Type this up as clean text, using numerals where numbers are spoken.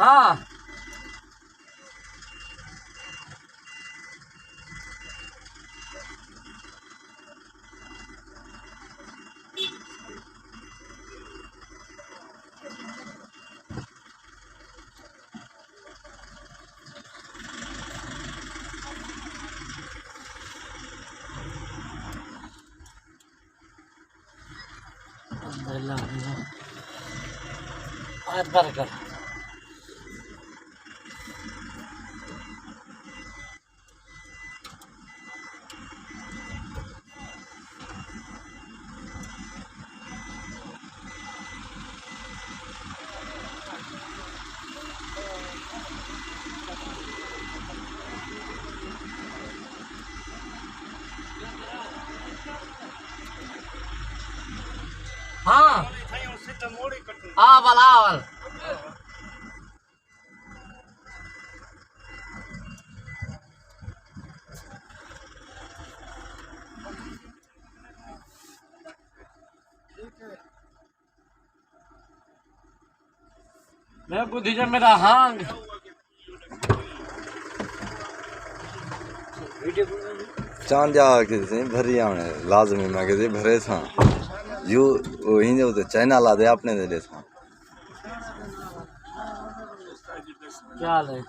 हाँ बरकर हाँ आवल आवल मैं बुद्धि जब मेरा हांग चांद जा किसी भरी आने लाजमी मैं किसी भरे था यू वही जो तो चाइना ला दे आपने दे था क्या है